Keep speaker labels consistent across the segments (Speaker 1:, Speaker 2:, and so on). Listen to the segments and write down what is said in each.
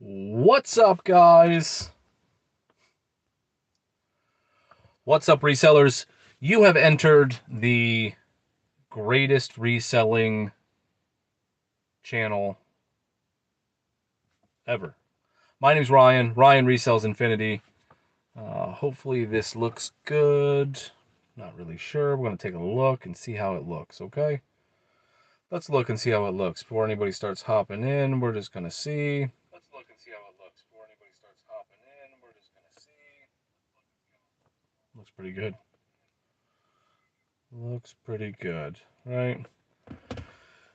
Speaker 1: What's up, guys? What's up, resellers? You have entered the greatest reselling channel ever. My name's Ryan. Ryan Resells Infinity. Hopefully this looks good. Not really sure. We're going to take a look and see how it looks, okay? Let's look and see how it looks. Before anybody starts hopping in, we're just going to see. Let's look and see how it looks. Before anybody starts hopping in, we're just going to see. Looks pretty good. Looks pretty good, right?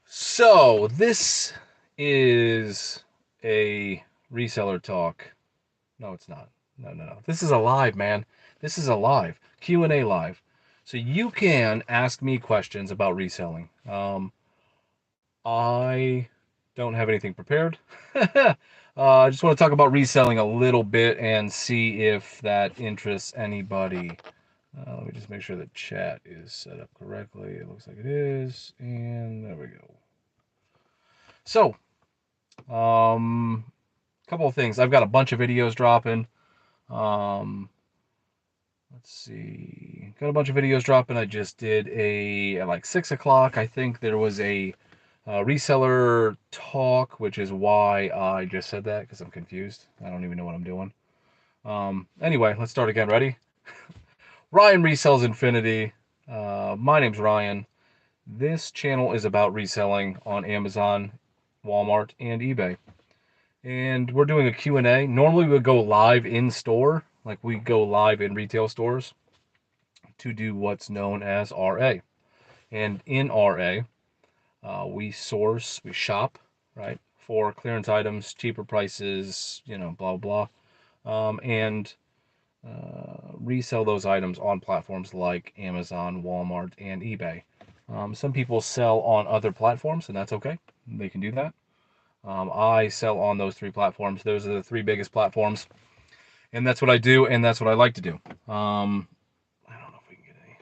Speaker 1: So this is a reseller talk. No, it's not. No. This is a live, man. This is a live Q&A live. So you can ask me questions about reselling. I don't have anything prepared. I just want to talk about reselling a little bit and see if that interests anybody. Let me just make sure the chat is set up correctly. It looks like it is. And there we go. So, couple of things. I've got a bunch of videos dropping. Let's see. Got a bunch of videos dropping. I just did at like 6 o'clock. I think there was a reseller talk, which is why I just said that, because I'm confused. I don't even know what I'm doing. Anyway, let's start again. Ready? Ryan Resells Infinity. My name's Ryan. This channel is about reselling on Amazon, Walmart, and eBay. And we're doing a Q&A. Normally we would go live in store, like we go live in retail stores to do what's known as RA. And in RA, we shop, right, for clearance items, cheaper prices, blah, blah, and resell those items on platforms like Amazon, Walmart, and eBay. Some people sell on other platforms, and that's okay. They can do that. I sell on those three platforms. Those are the three biggest platforms, and that's what I do, and that's what I like to do. I don't know if we can get any.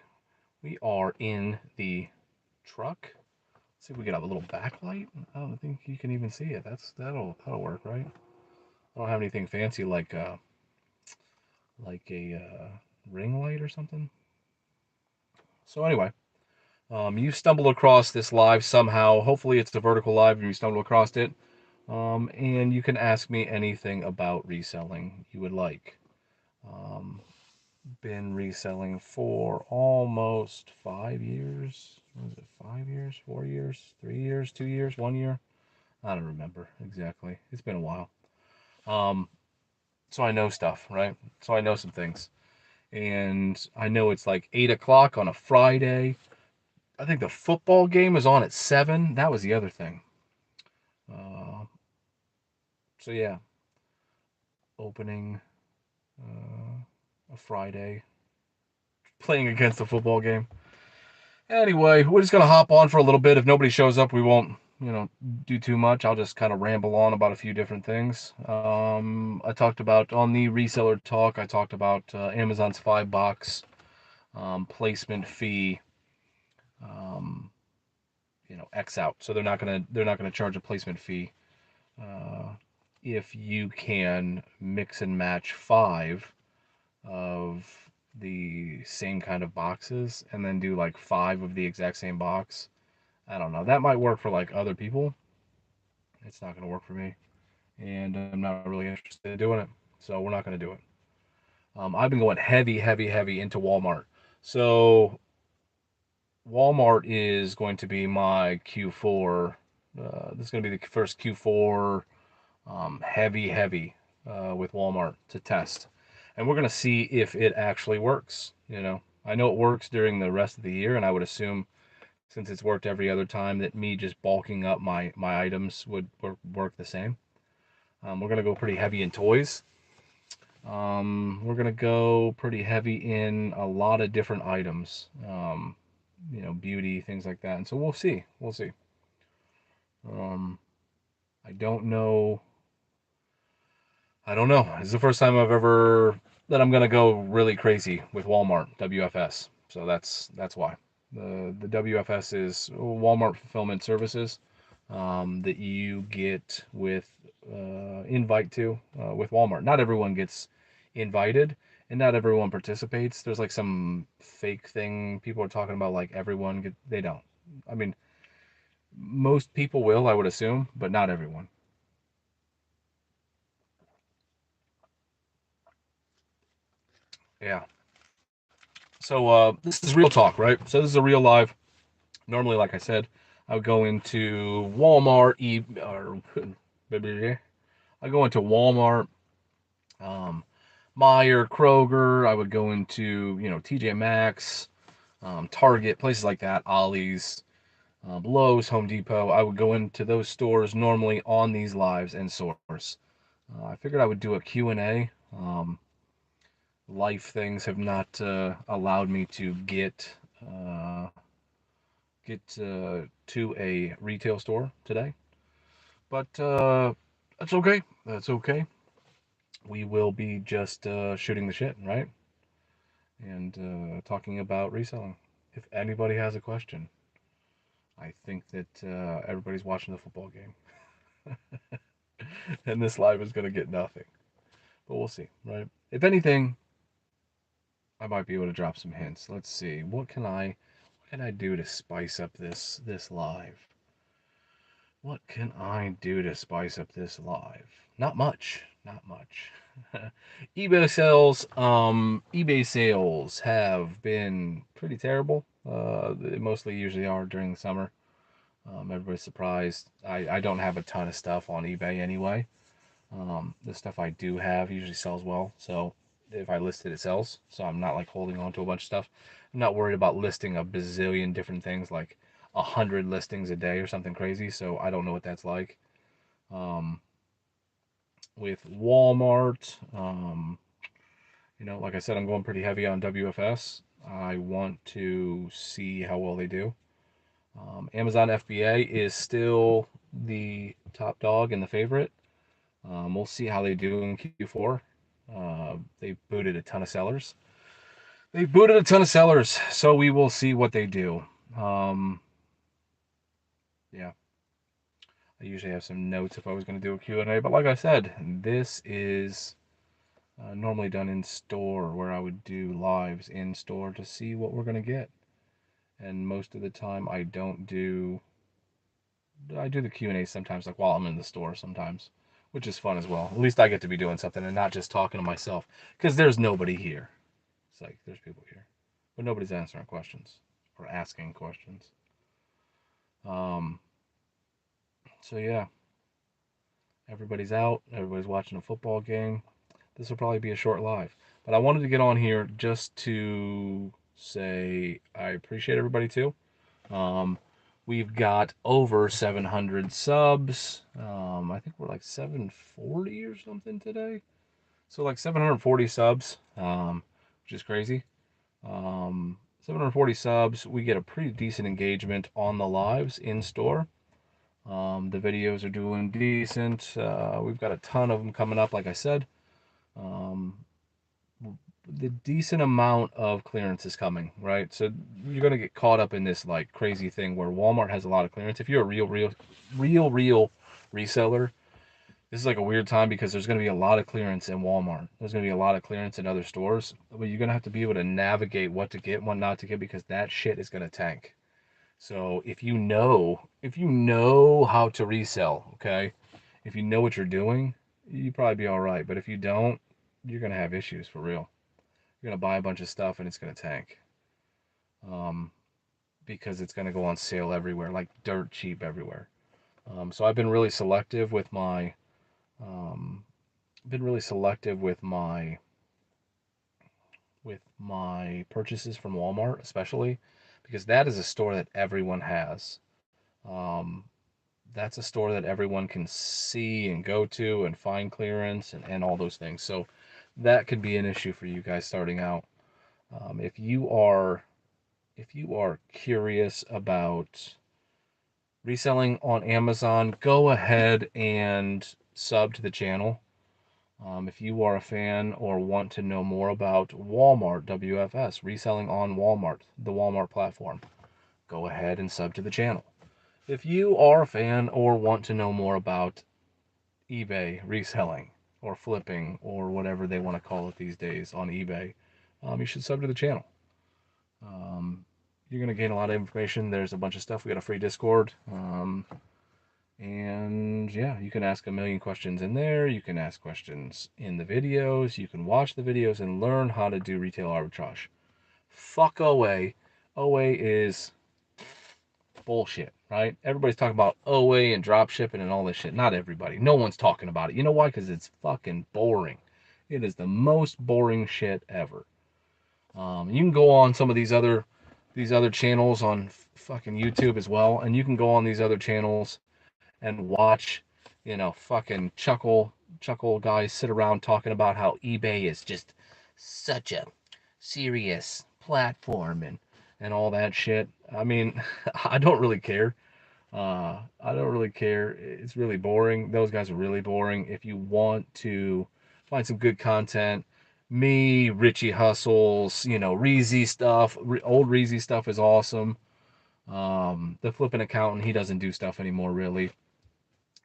Speaker 1: We are in the truck. Let's see if we get a little backlight. I don't think you can even see it. That'll work, right? I don't have anything fancy like a ring light or something. So anyway, you stumbled across this live somehow. Hopefully it's a vertical live and you stumbled across it. And you can ask me anything about reselling you would like. Been reselling for almost 5 years. Was it 5 years, 4 years, 3 years, 2 years, 1 year? I don't remember exactly. It's been a while. So I know stuff, right? So I know some things. And I know it's like 8 o'clock on a Friday. I think the football game is on at 7. That was the other thing. So yeah, opening a Friday, playing against a football game. Anyway, we're just gonna hop on for a little bit. If nobody shows up, we won't, do too much. I'll just kind of ramble on about a few different things. I talked about on the reseller talk. I talked about Amazon's $5 placement fee. X out. So they're not gonna charge a placement fee if you can mix and match 5 of the same kind of boxes and then do like 5 of the exact same box. I don't know. That might work for like other people. It's not going to work for me. And I'm not really interested in doing it. So we're not going to do it. I've been going heavy into Walmart. So Walmart is going to be my Q4. This is going to be the first Q4 heavy with Walmart to test. And we're going to see if it actually works. I know it works during the rest of the year, and I would assume since it's worked every other time that me just bulking up my items would work the same. We're going to go pretty heavy in toys. We're going to go pretty heavy in a lot of different items, beauty, things like that. And so we'll see. I don't know. It's the first time that I'm going to go really crazy with Walmart WFS. So that's why. The WFS is Walmart Fulfillment Services. that you get with invite to with Walmart. Not everyone gets invited, and not everyone participates. There's like some fake thing people are talking about, like everyone get. They don't. I mean, most people will, I would assume, but not everyone. Yeah. So this is real talk, right? So this is a real live. Normally, like I said, I would go into Walmart, or I go into Walmart, um, Meijer, Kroger. I would go into TJ Maxx, Target, places like that, Ollie's, Lowe's, Home Depot. I would go into those stores normally on these lives and source. I figured I would do a Q&A. Life things have not allowed me to uh, get to a retail store today, but that's okay. That's okay. We will be just shooting the shit, right? And talking about reselling. If anybody has a question, I think that everybody's watching the football game, and this live is going to get nothing. But we'll see, right? If anything, I might be able to drop some hints. Let's see. What can I do to spice up this live? What can I do to spice up this live? Not much. Not much. eBay sales have been pretty terrible. They mostly usually are during the summer. Everybody's surprised. I don't have a ton of stuff on eBay anyway. The stuff I do have usually sells well. So if I list it, it sells. So I'm not like holding on to a bunch of stuff. I'm not worried about listing a bazillion different things, like 100 listings a day or something crazy. So I don't know what that's like. Um, with Walmart, like I said, I'm going pretty heavy on WFS. I want to see how well they do. Amazon FBA is still the top dog and the favorite. We'll see how they do in Q4. They booted a ton of sellers. They booted a ton of sellers, so we will see what they do. Um, yeah, I usually have some notes if I was going to do a Q&A, but like I said, this is normally done in store, where I would do lives in store to see what we're going to get. And most of the time, I do the Q&A sometimes, like while I'm in the store sometimes, which is fun as well. At least I get to be doing something and not just talking to myself, because there's nobody here. It's like there's people here, but nobody's answering questions or asking questions. Um, so yeah, everybody's out. Everybody's watching a football game. This will probably be a short live, but I wanted to get on here just to say I appreciate everybody too. Um, we've got over 700 subs. I think we're like 740 or something today. So like 740 subs, which is crazy. 740 subs. We get a pretty decent engagement on the lives in store. The videos are doing decent. We've got a ton of them coming up, like I said. Um, the decent amount of clearance is coming, right? So you're gonna get caught up in this like crazy thing where Walmart has a lot of clearance. If you're a real reseller, this is like a weird time because there's gonna be a lot of clearance in Walmart. There's gonna be a lot of clearance in other stores, but you're gonna have to be able to navigate what to get and what not to get, because that shit is gonna tank. So if you know how to resell, okay, if you know what you're doing, you probably be all right. But if you don't, you're gonna have issues for real. You're gonna buy a bunch of stuff and it's gonna tank, um, because it's gonna go on sale everywhere, like dirt cheap everywhere. So I've been really selective with my, um, been really selective with my purchases from Walmart, especially because that is a store that everyone has. Um, that's a store that everyone can see and go to and find clearance and all those things. So that could be an issue for you guys starting out. If you are curious about reselling on Amazon, go ahead and sub to the channel. If you are a fan or want to know more about Walmart WFS, reselling on Walmart, the Walmart platform, go ahead and sub to the channel. If you are a fan or want to know more about eBay reselling or flipping or whatever they want to call it these days on eBay, you should sub to the channel. Um, you're going to gain a lot of information. There's a bunch of stuff. We got a free Discord. And yeah, you can ask a million questions in there. You can ask questions in the videos. You can watch the videos and learn how to do retail arbitrage. Fuck OA. OA is bullshit, right? Everybody's talking about OA and drop shipping and all this shit. Not everybody. No one's talking about it. You know why? Because it's fucking boring. It is the most boring shit ever. You can go on some of these other channels on fucking YouTube as well, and you can go on these other channels and watch, fucking chuckle guys sit around talking about how eBay is just such a serious platform and all that shit. I mean, I don't really care. I don't really care. It's really boring. Those guys are really boring. If you want to find some good content, me, Richie Hustles, Reezy stuff. Old Reezy stuff is awesome. The flipping accountant, he doesn't do stuff anymore, really.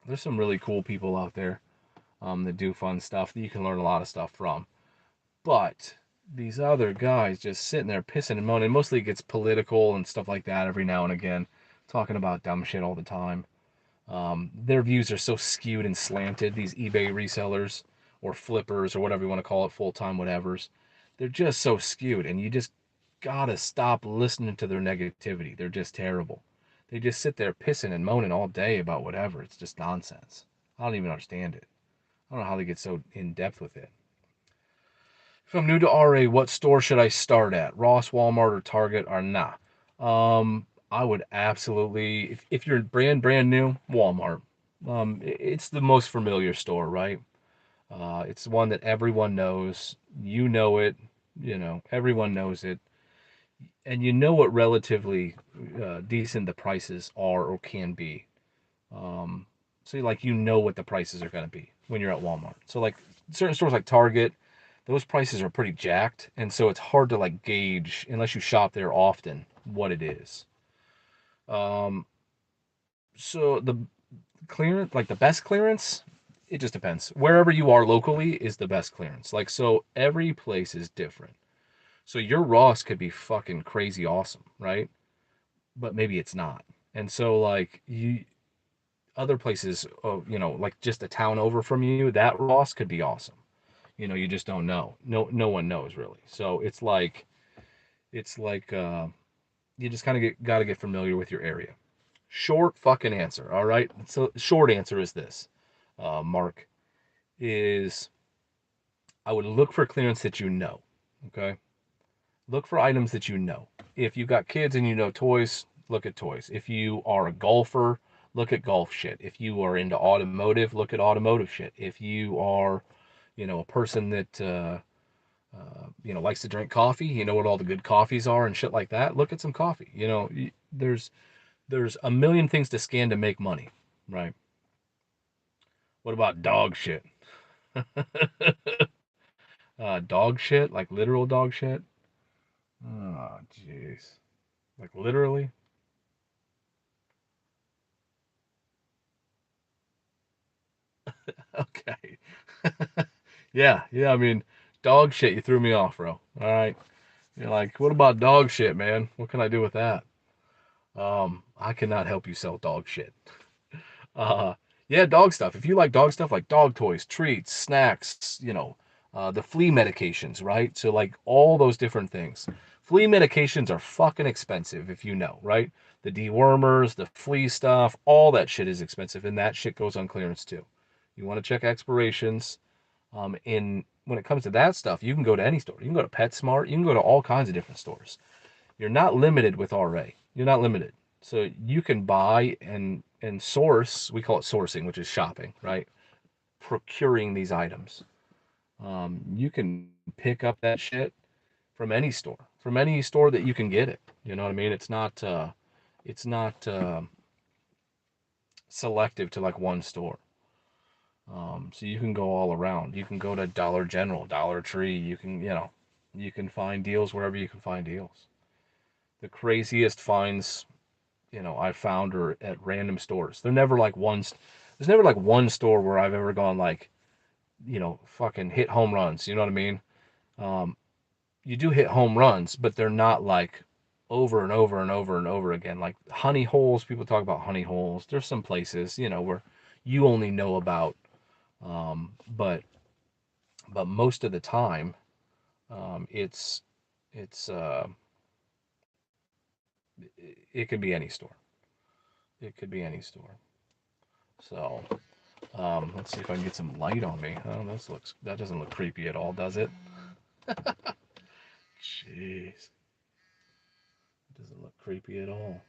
Speaker 1: There's some really cool people out there that do fun stuff that you can learn a lot of stuff from. But these other guys just sitting there pissing and moaning. Mostly it gets political and stuff like that every now and again, talking about dumb shit all the time. Their views are so skewed and slanted, these eBay resellers or flippers or whatever you want to call it, full-time whatevers. They're just so skewed, and you just gotta stop listening to their negativity. They're just terrible. They just sit there pissing and moaning all day about whatever. It's just nonsense. I don't even understand it. I don't know how they get so in depth with it. If I'm new to RA, what store should I start at? Ross, Walmart, or Target, or nah? I would absolutely, if you're brand new, Walmart. It's the most familiar store, right? It's one that everyone knows. You know it. Everyone knows it, and you know what relatively decent the prices are or can be. Um, so like what the prices are going to be when you're at Walmart. So like certain stores like Target, those prices are pretty jacked, and so it's hard to like gauge unless you shop there often what it is. Um, so the clearance, like the best clearance, it just depends. Wherever you are locally is the best clearance. Like so every place is different. So your Ross could be fucking crazy awesome, right? But maybe it's not. And so like you other places, like just a town over from you, that Ross could be awesome. You just don't know. No one knows really. So it's like you just kind of got to get familiar with your area. Short fucking answer. All right. So short answer is this, Mark, is I would look for clearance that you know. Okay. Look for items that you know. If you've got kids and you know toys, look at toys. If you are a golfer, look at golf shit. If you are into automotive, look at automotive shit. If you are, a person that likes to drink coffee, you know what all the good coffees are and shit like that. Look at some coffee. There's a million things to scan to make money, right? What about dog shit? Dog shit, like literal dog shit. Oh, jeez, like literally. Okay. Yeah. I mean, dog shit. You threw me off, bro. All right. You're like, what about dog shit, man? What can I do with that? I cannot help you sell dog shit. Uh, yeah, dog stuff. If you like dog stuff, like dog toys, treats, snacks, the flea medications, right? So like all those different things. Flea medications are fucking expensive, if you know, right? The dewormers, the flea stuff, all that shit is expensive, and that shit goes on clearance too. You want to check expirations. In when it comes to that stuff, you can go to any store. You can go to PetSmart. You can go to all kinds of different stores. You're not limited with RA. You're not limited. So you can buy and source. We call it sourcing, which is shopping, right? Procuring these items. You can pick up that shit from any store that you can get it. You know what I mean? It's not selective to like one store. So you can go all around. You can go to Dollar General, Dollar Tree. You can find deals wherever you can find deals. The craziest finds I found are at random stores. They're never like there's never like one store where I've ever gone like, fucking hit home runs. You know what I mean? Um, you do hit home runs, but they're not like over and over and over and over again. Like honey holes, people talk about honey holes. There's some places, where you only know about, but most of the time, it's it's it could be any store. It could be any store. So let's see if I can get some light on me. Oh, that doesn't look creepy at all, does it? Jeez, it doesn't look creepy at all.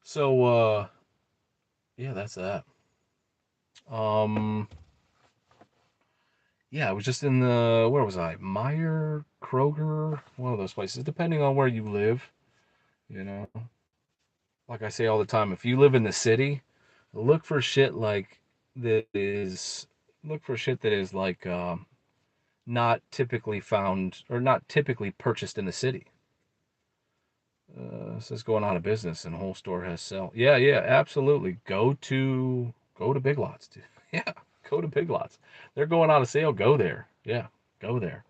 Speaker 1: So yeah, that's that. Um, yeah, I was just in where was I? Meyer, Kroger, one of those places, depending on where you live. You know, like I say all the time, if you live in the city, look for shit like that is look for shit that is like not typically found or not typically purchased in the city. Says going out of business and whole store has sell. Yeah, yeah, absolutely. Go to Big Lots, dude. Yeah, go to Big Lots. They're going out of sale. Go there. Yeah, go there.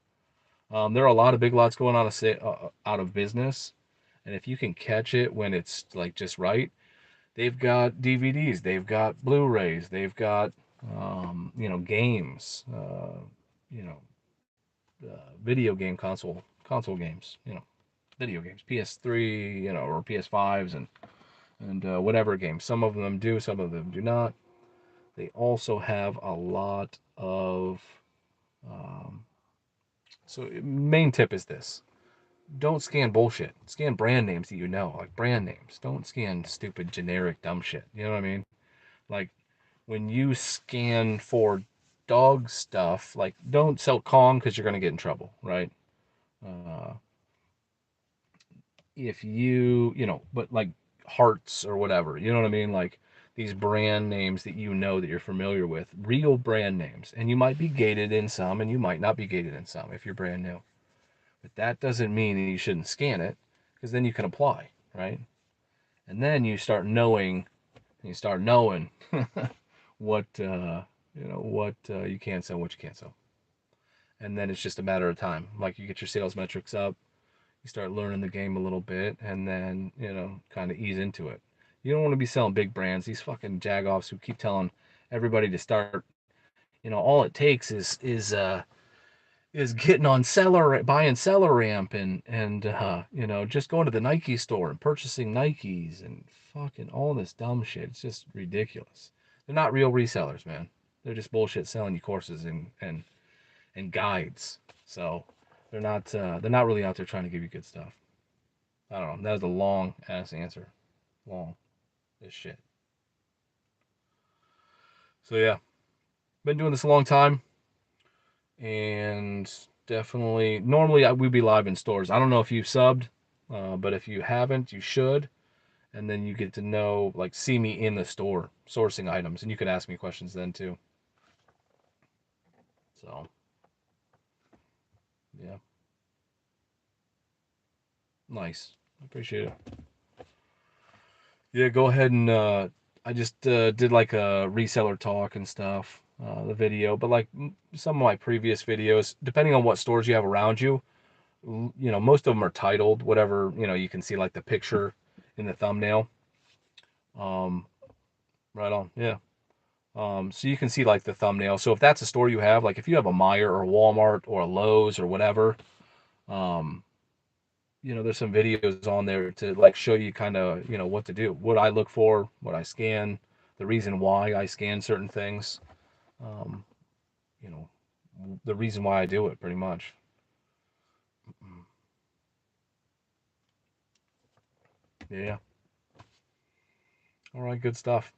Speaker 1: There are a lot of Big Lots going out of business, and if you can catch it when it's like just right, they've got DVDs, they've got Blu-rays, they've got games, you know, video game console games, video games, PS3, or PS5s and whatever games. Some of them do, some of them do not. They also have a lot of. Um, so main tip is this: don't scan bullshit. Scan brand names that you know, like brand names. Don't scan stupid generic dumb shit. You know what I mean? Like when you scan for dog stuff, like don't sell Kong because you're gonna get in trouble, right? Uh, if but like hearts or whatever, you know what I mean? Like these brand names that that you're familiar with, real brand names, and you might be gated in some, and you might not be gated in some if you're brand new. But that doesn't mean that you shouldn't scan it, because then you can apply, right? And then you start knowing what you can sell, what you can't sell, and then it's just a matter of time. Like you get your sales metrics up, you start learning the game a little bit, and then kind of ease into it. You don't want to be selling big brands. These fucking jagoffs who keep telling everybody to start. All it takes is getting on buying seller ramp and just going to the Nike store and purchasing Nikes and fucking all this dumb shit. It's just ridiculous. They're not real resellers, man. They're just bullshit selling you courses and guides. So they're not really out there trying to give you good stuff. I don't know. That was a long ass answer. Long as shit. So yeah, been doing this a long time, and definitely normally we'd be live in stores. I don't know if you've subbed, but if you haven't, you should. And then you get to know, like, see me in the store sourcing items, and you can ask me questions then too. So yeah, nice. I appreciate it. Yeah, go ahead and I just did like a reseller talk and stuff, the video, but like some of my previous videos, depending on what stores you have around you, most of them are titled whatever, you can see like the picture in the thumbnail. Um, right on, yeah. So you can see like the thumbnail. So if that's a store you have, like if you have a Meijer or a Walmart or a Lowe's or whatever, um, there's some videos on there to like show you kind of, what to do, what I look for, what I scan, the reason why I scan certain things, um, you know, the reason why I do it pretty much. Yeah. All right, good stuff.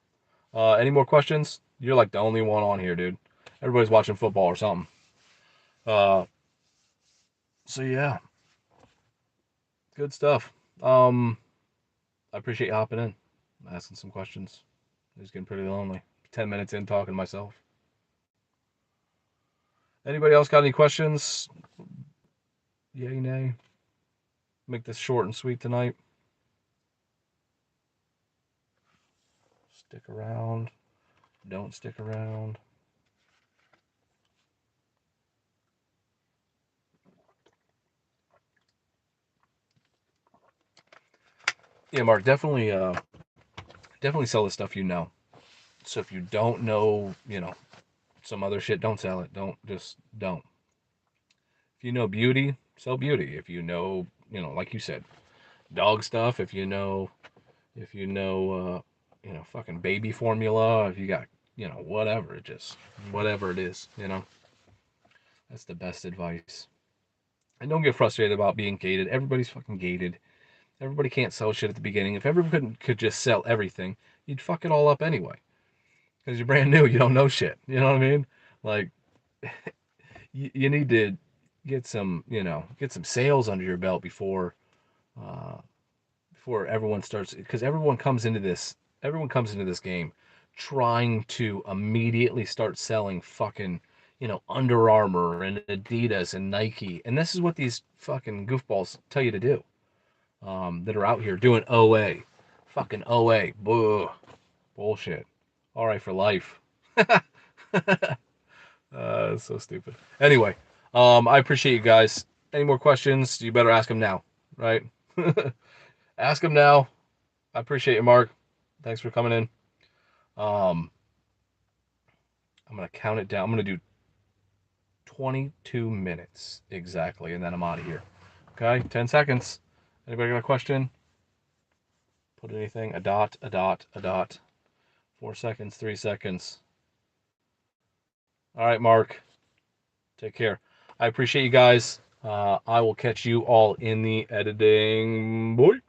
Speaker 1: Any more questions? You're like the only one on here, dude. Everybody's watching football or something. Uh, so yeah, good stuff. I appreciate you hopping in, asking some questions. It was getting pretty lonely. 10 minutes in talking to myself. Anybody else got any questions? Yay, nay. Make this short and sweet tonight. Stick around. Don't stick around. Yeah, Mark, definitely sell the stuff you know. So if you don't know, some other shit, don't sell it. Don't. If you know beauty, sell beauty. If you know, like you said, dog stuff, if you know, fucking baby formula, if you got, whatever, whatever it is, that's the best advice. And don't get frustrated about being gated. Everybody's fucking gated. Everybody can't sell shit at the beginning. If everyone could just sell everything, you'd fuck it all up anyway. Because you're brand new, you don't know shit. You know what I mean? Like, you need to get some sales under your belt uh, before everyone starts, because everyone comes into this game trying to immediately start selling fucking Under Armour and Adidas and Nike, and this is what these fucking goofballs tell you to do, that are out here doing OA, fucking OA, bullshit. All right for life. It's so stupid. Anyway, I appreciate you guys. Any more questions? You better ask them now, right? Ask them now. I appreciate you, Mark. Thanks for coming in. Um, I'm gonna count it down. I'm gonna do 22 minutes exactly, and then I'm out of here. Okay, 10 seconds. Anybody got a question? Put anything? A dot, a dot, a dot. 4 seconds, 3 seconds. All right, Mark. Take care. I appreciate you guys. I will catch you all in the editing. Boy.